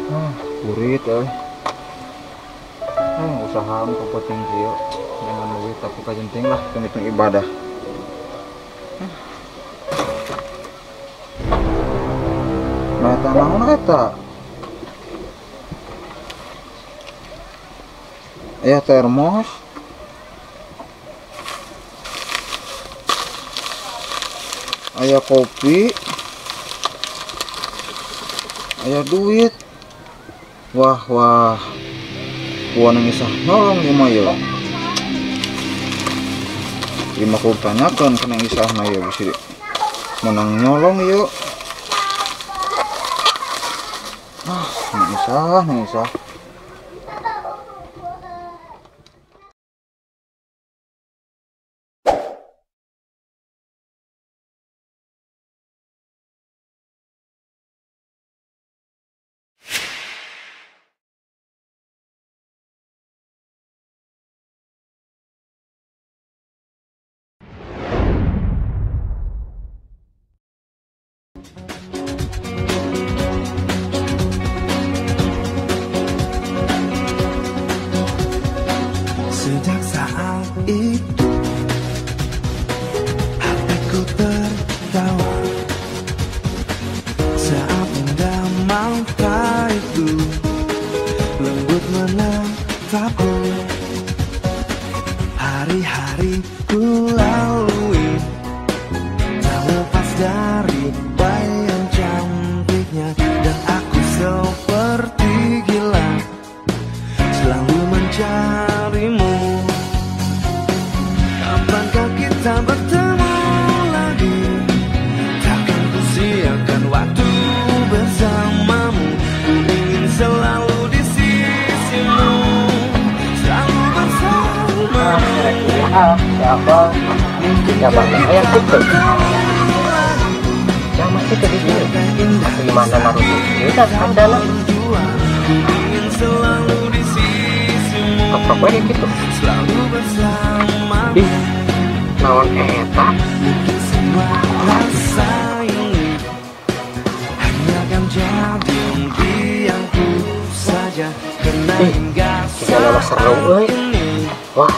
Kurit usaha penting sih jangan duit tapi kajenting lah hitung ibadah. Nah eta naon eta? Aya termos. Aya kopi. Aya duit. Wah gua nangis nolong ieu mah ya. Lima ku tanyakeun kana isahna ya bisi menang nyolong yuk. Nangis. Sejak saat itu hatiku tertawa saat indah mata itu lembut menatapku. Hari-hari ku lalui tak lepas dari bayang cantiknya, dan aku seperti gila selalu mencarimu. Kapankah kita bertemu lagi? Takkan ku siakan waktu bersamamu. Ku ingin selalu di sisimu, selalu bersamamu. Siapa? Siapa yang itu? Yang masih ke di sini. Gimana Naruto? Kita ada lah. Ku ingin selalu di sisimu, Apa gitu? selalu bersama. Ih, naon eta? Semua rasa ini hanya akan jadi impianku saja, karena hingga nama seru, saat ini Wah,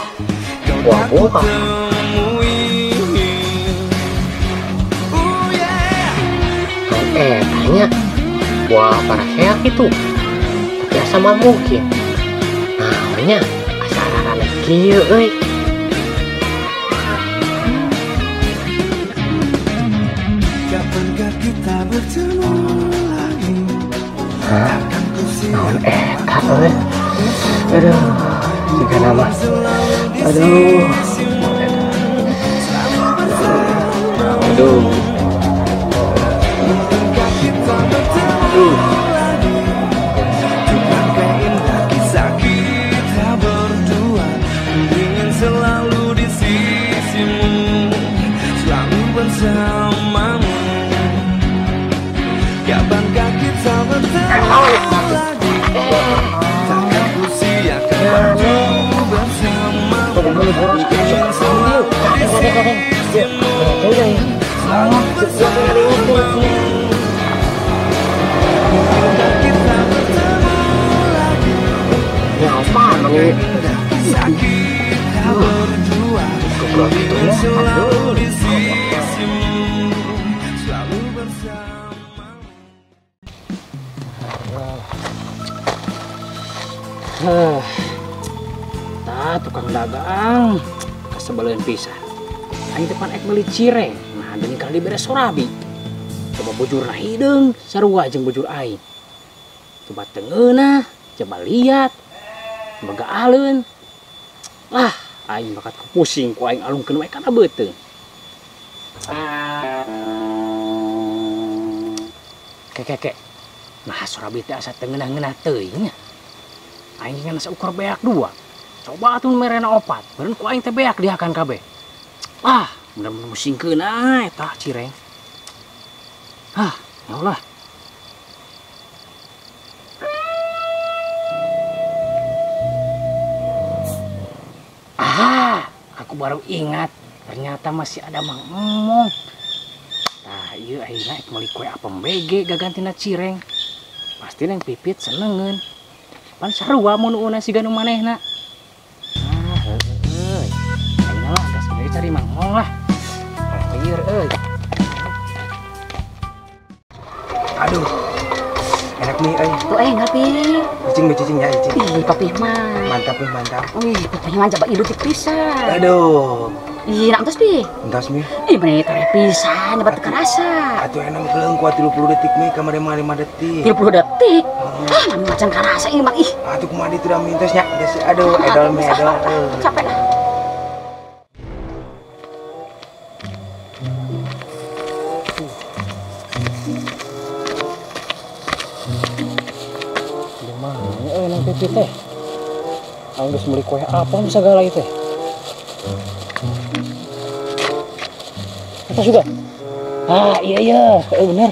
kau buah tak buah. kutemui. Etanya, buah para seak itu. Biasa mah mungkin. Namanya asal-asalan kieu euy. Kapankah kita bertemu lagi? Hah? Akan ku Naon siapkan eta euy. Aduh, jika nama. Aduh. Aduh. Bukankah indah kisah kita berdua? Ku ingin selalu di sisimu, selalu bersamamu. Kapankah kita bertemu lagi? Takkan ku siakan waktu bersamamu. Ku ingin selalu di sisimu, selalu bersamamu. Kita bertemu lagi. Ya apa nih? Kisah kita berdua. Ingin selalu di sisimu, selalu bersama. Tah tukang dagang kasebaleun pisan. Aing depan ek meuli cireng. Nah, deui kali beres sorabi. Coba bujurna hideung sarua jeung bujur aing. Coba tengeuna, coba lihat. Boga aleun. Lah, aing bakat pusing ku aing alungkeun wae kana beuteung. Kek. Nah, sorabi teh asa tengeunah-ngeunah teuing nya. Aing kan asa ukur beak 2. Coba atuh merena 4. Beureun ku aing teh beak dihakan kabeh. Ah, bener-bener musingkeun eta cireng. Ah, ya Allah. Ah, aku baru ingat. Ternyata masih ada Mang Emong. Tah, ieu ayeuna ek meuli kue apem BG gagantina cireng. Pasti berarti neng Pipit senengen. Pan sarua mun una siga nu manehna. Nah, heueuy. Ayeuna lah gas deui cari mangmong lah. Lieur euy. Aduh. Enak nih, Tuh enggak pi. Cicing ya, cicing. Ih, papi mah. Mantap nih, mantap. Wih, papi mah coba hidup pisan. Aduh. Ih, nak tos pi. Entas mi. Ih, bener tare pisan, dapat kerasa. Atuh enak belum kuat 30 detik nih, kamar 5 detik. 30 detik. Ah, macam kerasa ini mah ih. Atuh kumaha itu udah mintosnya. Aduh, edol me edol. Capek dah. Gimana nang Pipit teh? Anggus beli kue apa segala itu teh? Atas juga? Ah iya, bener.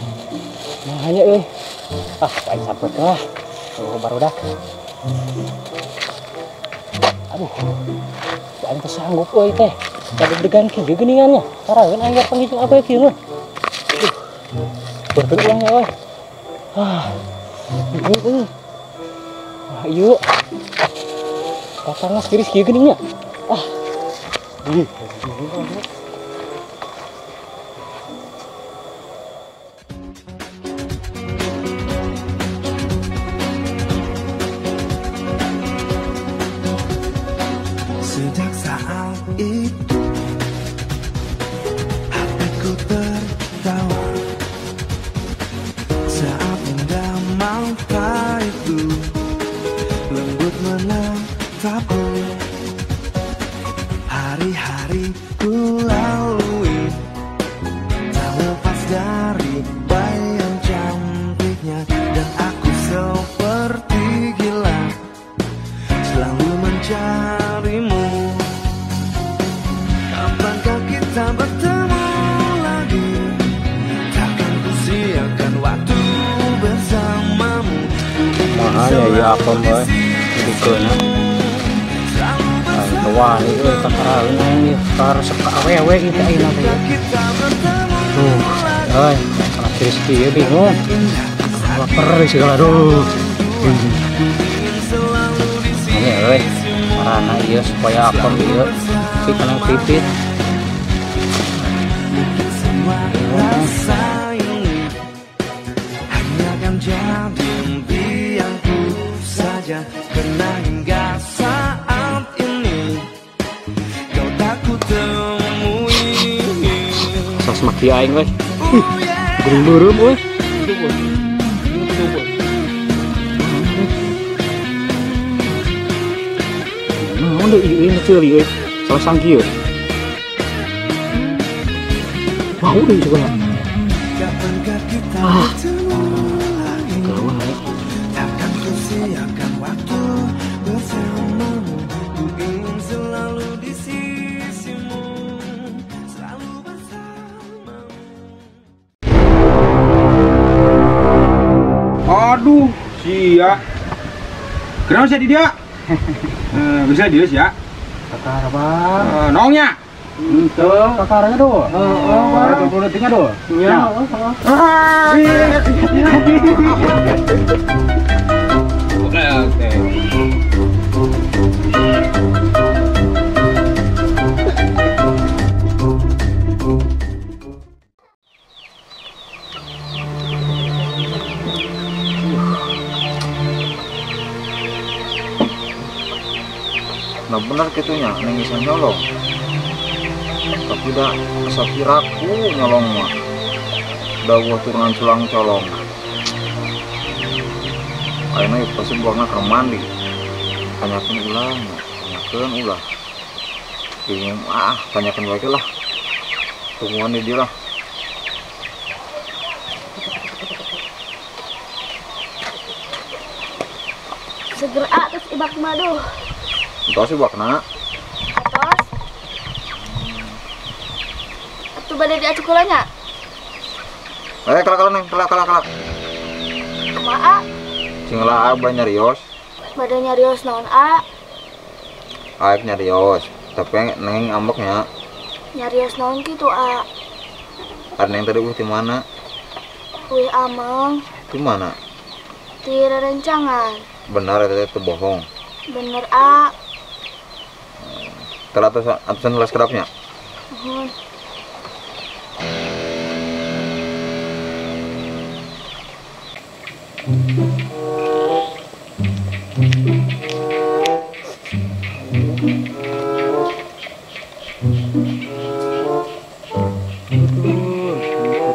Nah hanya paling sampet lah. Baru dah. Aduh, jangan tersanggup teh. Jadi degan kieu geuningannya. Taraeun anggar panggil apa kieu mah. Berteu ulangnya yuk. Patangas kiris kieu geuningnya. Sejak saat itu hatiku tertawa saat indah mata itu lembut menatapku. Hari-hari ku lalui tak lepas dari bayang cantiknya, dan aku seperti gila selalu mencarimu. Kapankah kita bertemu lagi? Takkan ku siakan waktu bersamamu. Makanya ya apa mbak jadi kena wah ini takaran ini harus suka awewe gitu aja nanti tuh anak Rizky ya bingung lapar segala aduh ini karena iya supaya apa iya si kena Pipit hanya kan jadi impianku saja, karena hingga saat ini kau tak ku temui. Sos maki aing weh. Burung-burung weh. Nah, udah ini kecil ya. Salah sangki ya. Mau deh juga. Kapankah kita bertemu lagi? Gawat. Takkan ku siakan waktu bersamamu. Ku ingin selalu di sisimu, selalu bersamamu. Aduh, sia. Kenapa sih dia? Bisa dia sih ya? Kakak apa? Nongnya. Itu kakarnya doh. Ada 20 detiknya doh. Iya. Oke. nah bener gitunya neng bisa nyolong tapi dah asa kiraku nyolong mah udah turunan sulang colong akhirnya pasti buangnya ke mandi tanyakan ulang bingung tanyakan lagi lah tungguan di dia lah Segera atas ibak madu. itu sih bakna Atas. Atuh bade diacu kulanya. kalau neng kelak Kumaha? singlah abah nyarios Bade nyarios naon a? aik nyarios tapi neng ambeknya Nyarios naon kitu a? karena yang tadi di mana Wih ameng. di mana Ti rerencangan. Benar itu bohong. Bener A. Telah atusan les kerapnya. Uhun.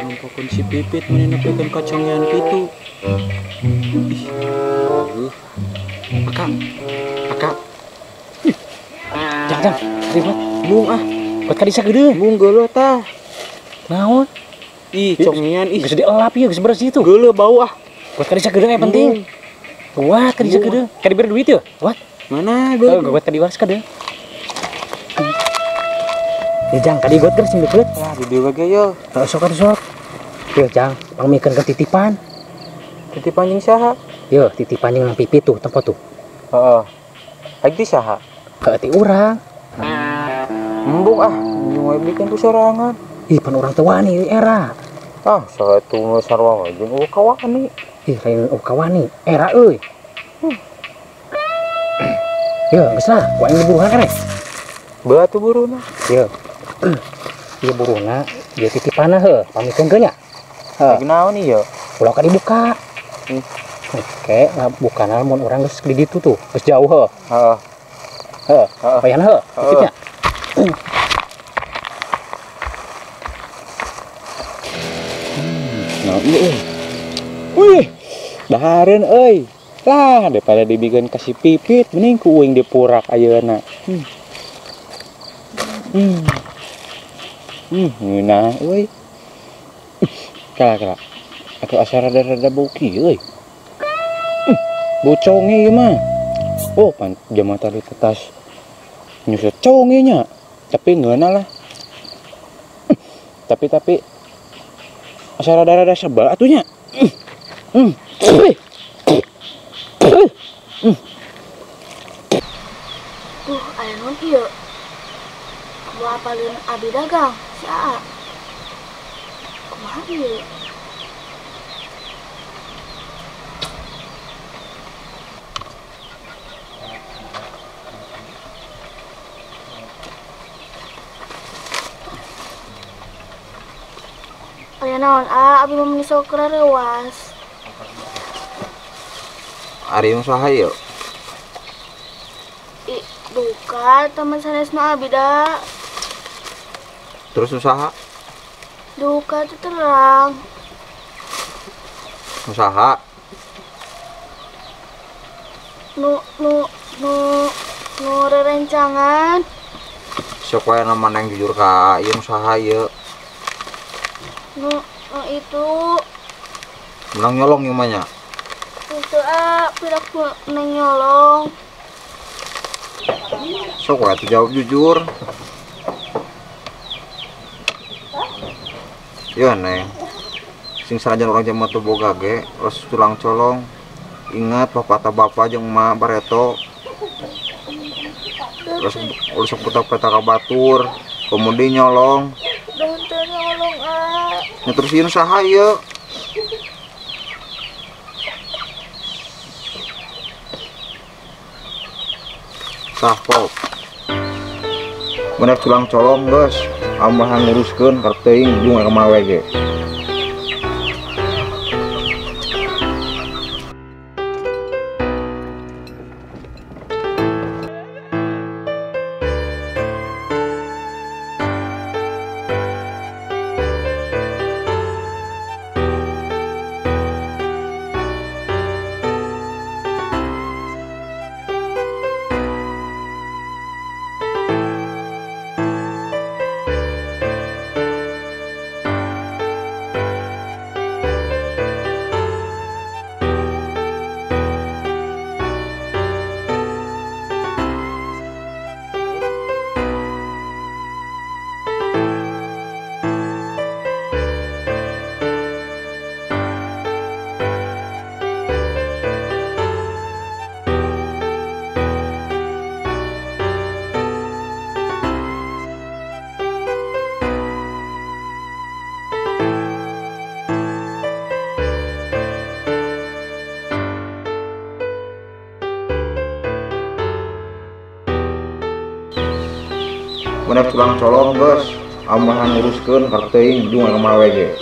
Nampakkan si Pipit meninapikan kacangnya itu. Ih, Akak. Jangan, ribet. Bung ah, Buat kadisa gede. bung geuleuh tah. Naon? Ih, congian ih. Geus dielap ya, geus beres itu. Geuleuh bau ah. Buat kadisa gede yang penting. Wah, kadisa gede. Kadi beri duit ya? What? Mana Oh, geuleuh? buat kadi waras kade. Ya jang, kadi buat geus sing deket. Lah, di dieu ge ye. Sok. Ya jang, pamikeun ke titipan. Titipan jeung saha? Yo, titipan yang nang Pipit tuh, tempat tuh. Heeh. Haji saha? Ke ti urang. Embung ah, nyuwe bikin ku sorangan. Ih, pan urang teu wani era. Ah, satu nu sarua jeung kawani. Ih, lain kawani. Era euy. Yo, geus lah, ku aing diburuhan kan. Beut tuh buruna. Yo. Ieu buruna, dia titipanna heuh, pamikeun ge nya. Lagi naon ieu? Ulah ka dibuka. Oke, bukana mun urang geus di ditu tuh, geus jauh heuh. Heeh. Heuh, payahna heuh, titipnya. Nah, iya. Wih, dahareun euy. Lah, daripada dibikin kasih Pipit, mending ku uing dipurak ayeuna. Nah, euy. Kala. Atuh asa rada-rada bau kieu euy. Bau conge ieu mah. Oh, pan jama tadi tetas nyusut conge nya. Tapi ngeuna lah. Tapi asa rada-rada sebel atunya. Aya naon ieu? Kumaha apalin abdi dagang si Aa. Kumaha ieu? Aya naon A? Abi mau menisau kerarewas. Ari usaha ieu. Bukan teman sanesna abi da. Terus usaha? Duka itu terang. Usaha. Nu rerencangan. Sok wae nama yang jujur ka ieu usaha ieu. Nu itu Menang nyolong ieu mah nya. itu pirak neng nyolong. Sok wae atuh jawab jujur. Ya neng. Sing sanajan urang jaman teu boga ge, ros tulang colong. Ingat bapak jeung emak bareto. Terus putar-putar ka batur, kemudian nyolong. Daun teu nyolong Ngeterusin usaha ieu. Sah pop. Bener tulang colong geus, amah nguruskeun karep teuing jeung ka mawe ge. mana tulang colong guys, amahan nguruskeun karteuing jeung ngamawe ge.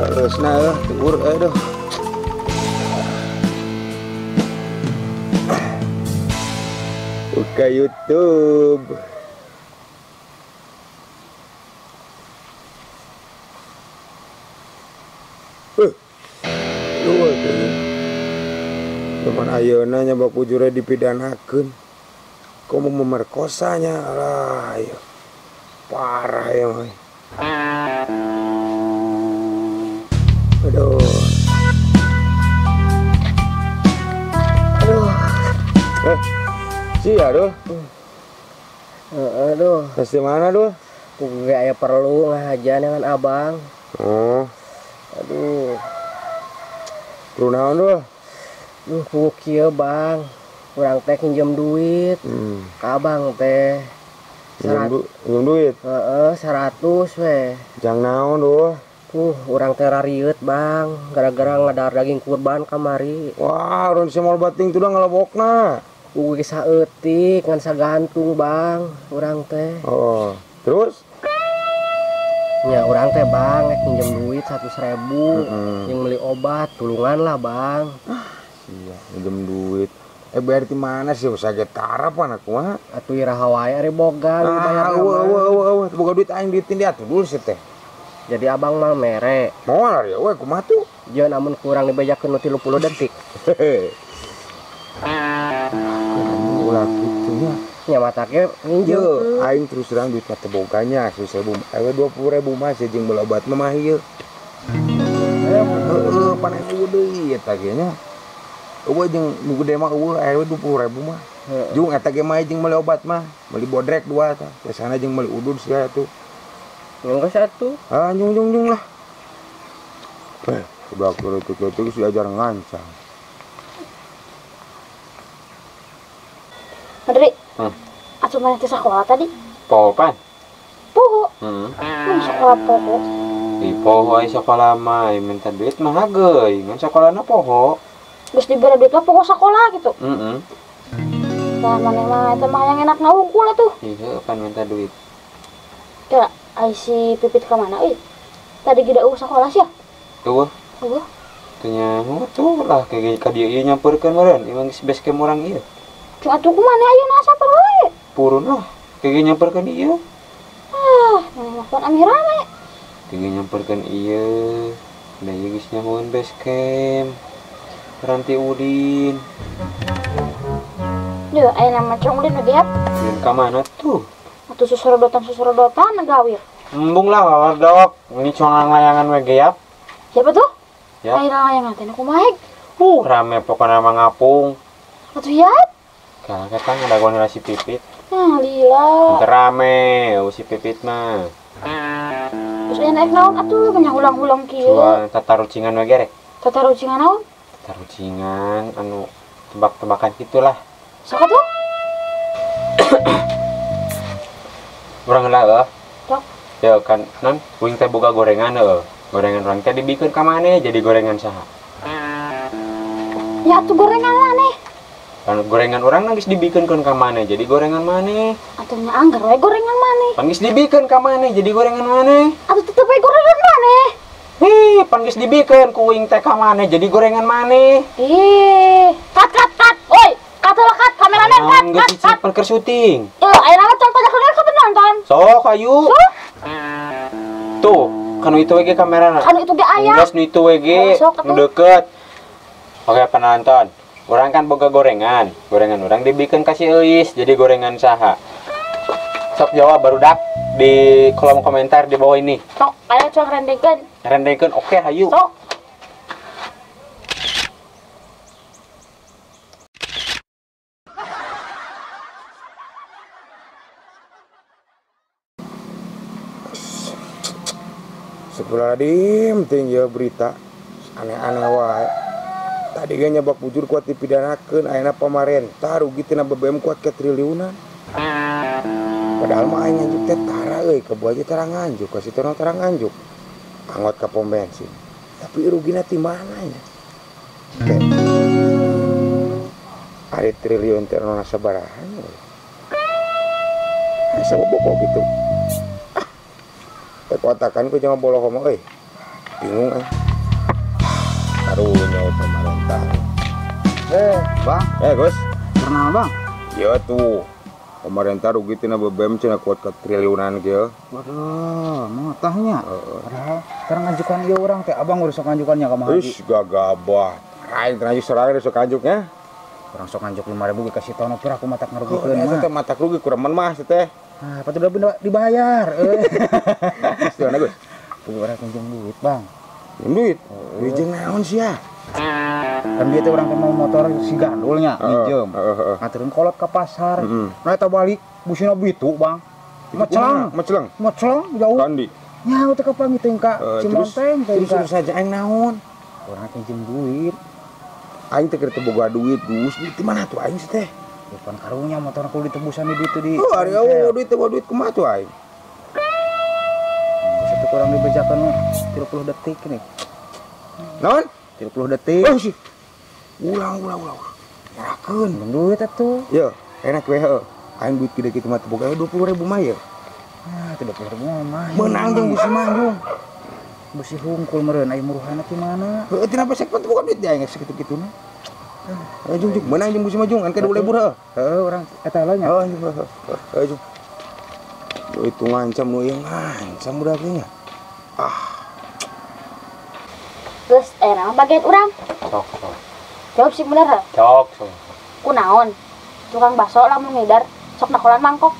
Terus nah, tidur aduh. Buka YouTube. Luar tuh. Teman ayeuna nya bak bujure dipidanakeun. Komo memerkosanya, alah, ya. Parah ya, woy. Aduh. Aduh. Aduh. Pasti mana, duh? Gue aya perlu ngahajan dengan abang. Oh. Aduh. Perlu naon, duh? Kudu kieu, Bang. Kurang teh pinjam duit. Ka abang teh. Pinjam duit? Heeh, 100 we. Jang naon, duh? Urang teh rarieut, Bang. Gara-gara ngadar daging kurban kamari. Wah, urang si moal bating tuh dah ngalabokna. Ugi saeutik ngan sagantung, Bang. Urang teh. Oh, terus? Ya, urang teh, Bang, pinjam duit 100.000 yang beli obat, tulungan lah, Bang. Iya, pinjam duit. Bayar di mana sih? Usaha getara pan aku mah. Atuh iraha wae ari boga bayar. Boga duit aing dieutin dia atuh dulu sih teh. Jadi abang mah mere. Moal ari we kumaha tuh? Jeung namun kurang dibejakeun 30 detik. Ulah kitu nya. Nya mata ge minjem. Aing terus terang duit mah teu boganya 100.000. 20.000 mah jeung beli obat mah ieu. Heeh, pan atuh deui eta ge nya. Eueuh jeung nu gede mah eueuh aya 20.000 mah. Jeung eta ge mah jeung beli obat mah, beli bodrek 2 tah. Biasana jeung beli udud sia atuh. Yang satu. Nyung lah. Udah keretik-keretik si ajar ngancang. Adri, asuh mana di sekolah tadi? Poho pan? Poho? Sekolah poho? Di poho ay sekolah mah, minta duit mah hageuy, ngan sekolahna poho. Geus dibere duit mah poho sekolah gitu. Nah, mana mah eta mah yang enak ngawungkul atuh. Iya, pan minta duit. Ya, ai si Pipit ka mana euy? Tadi gida sekolah sia. Tuh. Tanya, tuh lah kayak ka dieu ieu nyamperkeun meureun, imang geus base camp urang ieu. Cuma atuh kumaha ayeuna sabar wae. Purun lah, kayak nyamperkeun ieu. Mana mah ami rame. Kayak nyamperkeun ieu. Da ieu geus nyahoeun base camp. Ranti Udin. Duh, ayeuna mah cong ulin ge ya. Udin ka mana tuh? Atuh susorodotan ngagawir. Embung lah wardok, ini congang layangan we geap. Siapa tuh? Ya. Ayeuna layangan teh kumaha? Rame pokoknya mah ngapung. Atuh ya? Kakek kan ada gua si Pipit. Lila. Rame, si Pipit mah. Terus aya naik naon atuh banyak ulang-ulang kieu. Soal tata rucingan we gerek. Tata rucingan naon? Tata rucingan anu tebak-tebakan gitulah. Saka tuh? Urang heula Cok. Ya kan non uing teh boga gorengan heuh. Gorengan urang teh dibikeun ka maneh jadi gorengan saha? Ya atuh gorengan maneh. Kan gorengan urang geus dibikeun ka maneh jadi gorengan maneh. Atuh nya anggar we gorengan maneh. Pan geus dibikeun ka maneh jadi gorengan maneh. Atuh tetep we gorengan maneh. Pan geus dibikeun ku uing teh ka maneh jadi gorengan maneh. Kat. Oi, katulah kat kameramen kat. Geus dicipel keur syuting. Ayeuna mah contohnya keur penonton. Sok ayu. Tuh, Kanu itu WG kamera. Kan itu ge aya. Geus nu itu WG Sok, nu deket. Oke penonton. Orang kan boga gorengan. Gorengan orang dibikin kasih euis jadi gorengan saha. Sok jawab barudak di kolom komentar di bawah ini. Sok, aya coba rendengkeun. Rendengkeun oke hayu. Sok. Sebeladim tinggi berita aneh-aneh wae. Tadi ge nyebak bujur kuat dipidanakeun ayeuna pamarentah rugi tina BBM kuat ke triliunan. Padahal mah aing nganjuk teh tara euy ke aja tara nganjuk ka situ tara nganjuk. Anggot ka pom bensin. Tapi rugina ti mana nya? Teh. Ari triliun teh nu sabaraha nya. Asa bobok gitu. Kotakan ku jangan boloh ngomong bingung karunya pemerintah Bang, Gus pernah Bang? ya tuh pemerintah rugi tina BBM cina kuat ke triliunan kieu. Waduh, mau tahnya. Padahal sekarang ngajukan ieu urang teh abang urus sok ngajukannya ka Mang Haji. Ish gagabah lain terakhir serang sok kanjuknya Urang sok ngajuk 5.000 ge kasih tahu pira aku matak ngarugikeun eta mah. teh matak rugi kureman mah teh. Ah, patut udah dibayar. Gimana Gus? Kudu urang pinjam duit, Bang. Pinjam duit? Wijeng naon sia? Kan dia teh urang teh mau motor si gandulnya pinjem. Ngateurkeun kolot ka pasar. Nah eta balik busina bitu, Bang. Macelang jauh. kandi. Nyaho teh ka pangiteuing ka Cimonteng teh. Terus saja aing naon? Urang pinjem duit. Aing teh keur teu boga duit, Gus. Di mana tuh aing teh? Bukan karunya motor aku ditebusan di itu di. Oh, hari awal duit kumaha tuh aing? Satu kurang dibejakan 30 detik nih. Naon? 30 detik. Oh sih. Ulang. Nyerakeun. Pinjam duit atuh. Yo, enak we heuh. Aing duit kieu kitu mah teu boga 20.000 mah ye. Ah, 30.000 mah. Menang jeung busi manjung. Busi hungkul meureun aya muruhana ti mana? Heuh tina pesek teu boga duit aing sakitu-kituna. Jung menang jeung busi manjung kan ka 20.000 heuh. Heuh urang eta lah nya. Oh, jung. Itu ngancam nu yang ngancam budak nya. Terus nama bagian urang. Sok. Jawab sih bener. Sok. Kunaon? Tukang bakso lamun ngidar sok nakolan mangkok.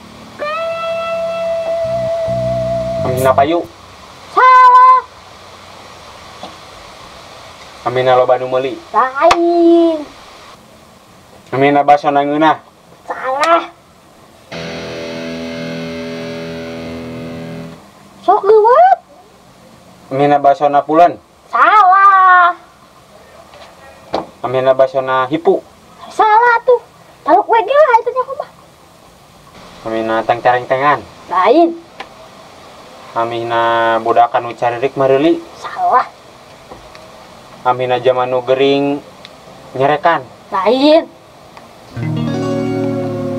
Amina payu. Salah. Amina loba nu meuli. Lain. Amina basona ngeunah. Salah. Sok geuweup. Amina basona pulen. Salah. Amina basona hipu. Salah tuh. Taluk we ge lah itu nya kumaha. Amina teng-tereng-tengan. Lain. Amina budak anu caririk mareuli. Salah. Amina zaman nu gering nyerekan. Lain.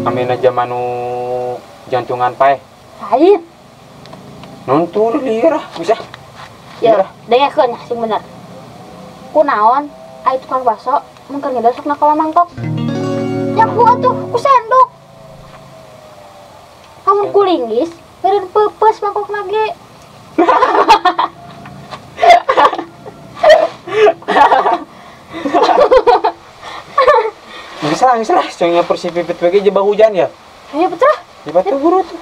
Amina zaman nu jantungan paeh. Lain. Nonton liar bisa. Ya, dengekeun sing bener. Kunaon? Ai tukang bakso mun keur ngidar sok nakola mangkok. Ya ku atuh ku sendok. Kamu kulinggis, meureun peupeus mangkokna ge. Bisa lah, soalnya persipipit lagi jebah hujan ya. Ayo betul. Jebah tuh guru tuh.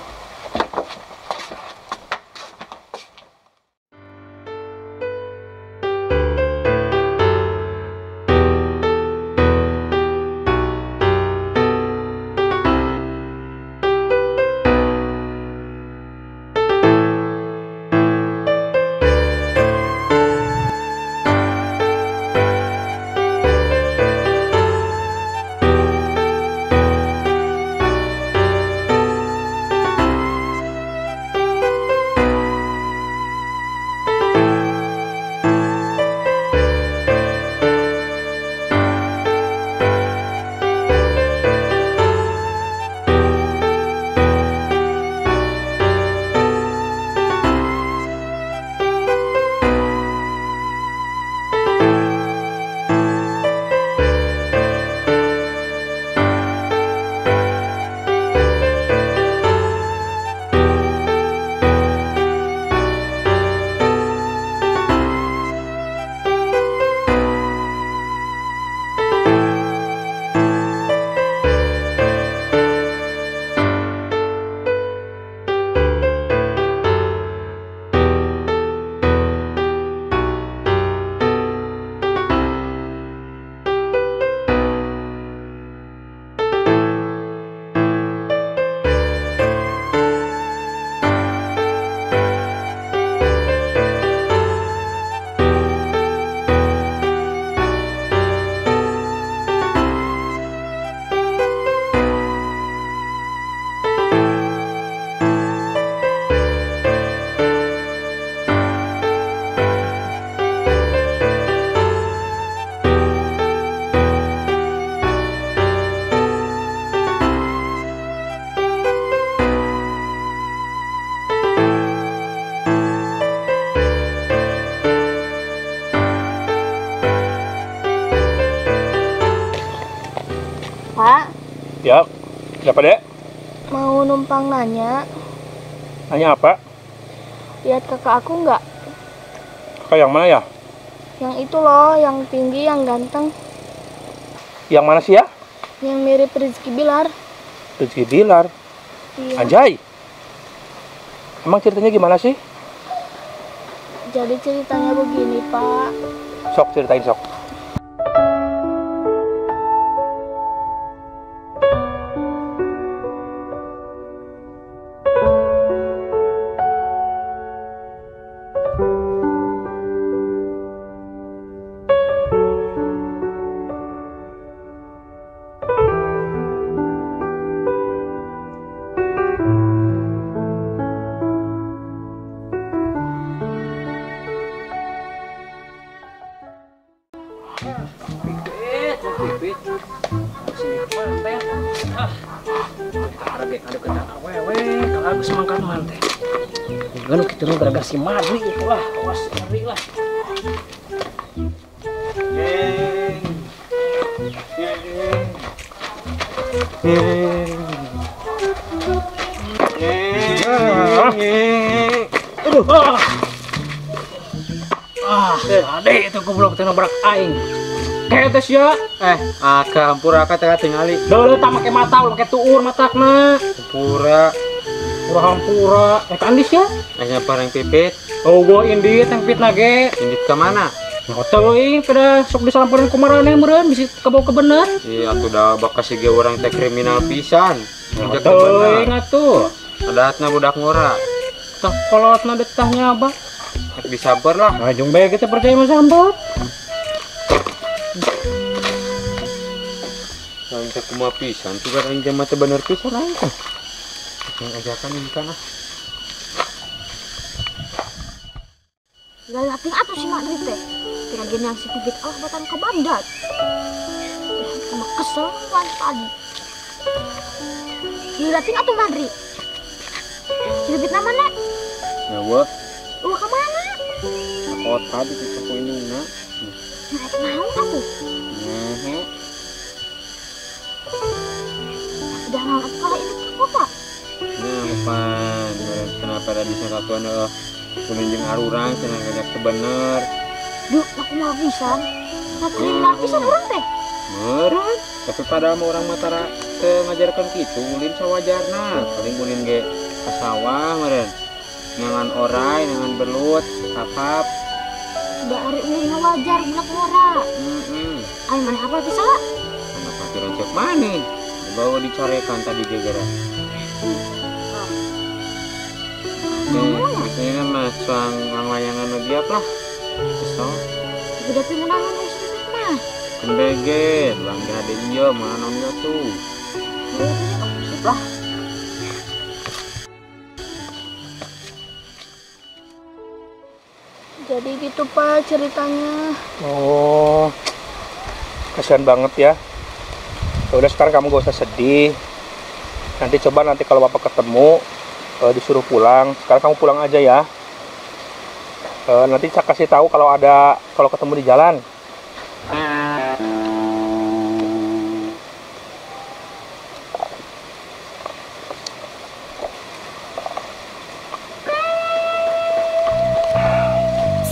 Kenapa, Dek? Mau numpang nanya, Nanya apa? lihat kakak aku nggak? Kakak yang mana ya? Yang itu loh, yang tinggi, yang ganteng, Yang mana sih ya? yang mirip Rizky Bilar. Rizky Bilar. Iya. Anjay. Emang ceritanya gimana sih? Jadi ceritanya begini, Pak. Sok, ceritain sok. Kan kita nu gara-gara si Madri itulah, awas ngeri lah. Ade itu goblok teh nabrak aing. Ketes ya. Hampura teh tingali. Deuleut tak make mata, ulah make tuur matakna. Hampura. Urang hampura. Kandis ya. Aya pareng pipit. Oh, gua indit tempitna ge. Indit ka mana? Teuing pada sok disamperin ku marane meureun bisi kabawa ke bener. Iya atuh da bakas ge urang teh kriminal pisan. Injek ke Teuing bener. atuh. Adatna budak ngora. Tah kolotna detahnya apa? Disabar lah. Ajung bae kita percaya mah sambat. Aing teh kumaha pisan tuh kan aing mah teh bener pisan aing teh. Yang ajakan ini kan Gak yakin atuh si Madri teh. Kira-kira yang si Pipit Allah batan ke bandat. Sama kesel kan tadi. Liatin atuh Madri. Si Pipit namanya? nyawa Ke mana? kota di saku indungna. Naik naon atuh? Udah naon atuh kalau ini ke kota? Nah, pan, kenapa ada di sana satuan kunjung arurang cenah ngajak teu bener. Duh, aku mau pisan. Nah, kriminal pisan urang teh. Meureun, tapi padahal mah urang Matara teu ngajarkeun kitu, ulin sawajarna. Paling ulin ge ka sawah meureun. Nyangan orai, nyangan belut, kakap. Udah hari ini wajar budak ngora. Ayo mana apa bisa? Anak pikiran cek maneh. Dibawa dicorekan tadi gegera. Biasanya mah suang layangan biap lah. Kesel. Udah pengenalan dari sedikit mah. Kembegen, bangga ada iya, mana dia tuh. Sip lah. Jadi gitu Pak ceritanya. Oh, kasihan banget ya. Udah sekarang kamu gak usah sedih. Nanti coba kalau bapak ketemu disuruh pulang. Sekarang kamu pulang aja ya. Nanti saya kasih tahu kalau ketemu di jalan.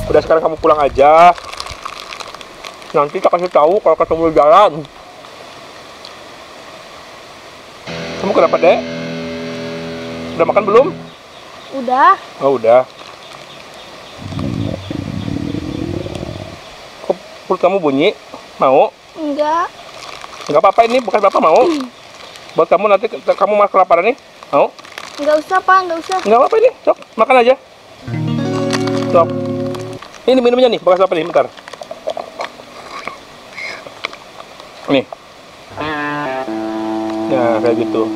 Udah sekarang kamu pulang aja. Nanti saya kasih tahu kalau ketemu di jalan. Kamu kenapa, Dek? Udah makan belum? Udah. Oh, udah. Kok perut kamu bunyi? Mau? Enggak. Enggak apa-apa, ini bukan Bapak mau. Buat kamu nanti kamu malah kelaparan nih. Mau? Enggak usah Pak, enggak usah. Enggak apa-apa ini. Sok, makan aja. Sok. Ini minumnya nih, bekas Bapak nih, bentar. Nih. Ya, kayak gitu.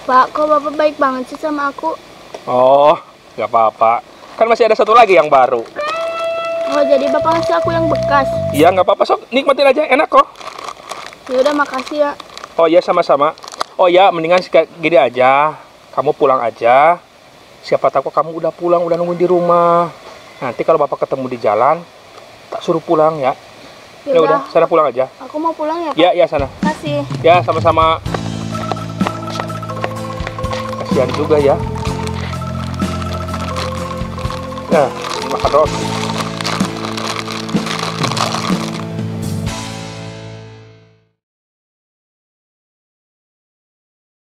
Pak, kok Bapak baik banget sih sama aku? Oh, nggak apa-apa. Kan masih ada satu lagi yang baru. Oh, jadi Bapak ngasih aku yang bekas. Iya, nggak apa-apa, sok. Nikmatin aja, enak kok. Ya udah, makasih ya. Oh iya, sama-sama. Oh ya, mendingan gini aja. Kamu pulang aja. Siapa tahu kamu udah pulang, udah nungguin di rumah. Nanti kalau Bapak ketemu di jalan, tak suruh pulang ya. Ya udah, sana pulang aja. Aku mau pulang ya, Pak. Ya, sana. kasih. Ya, sama-sama. Kasihan juga ya. Nah, makan roti.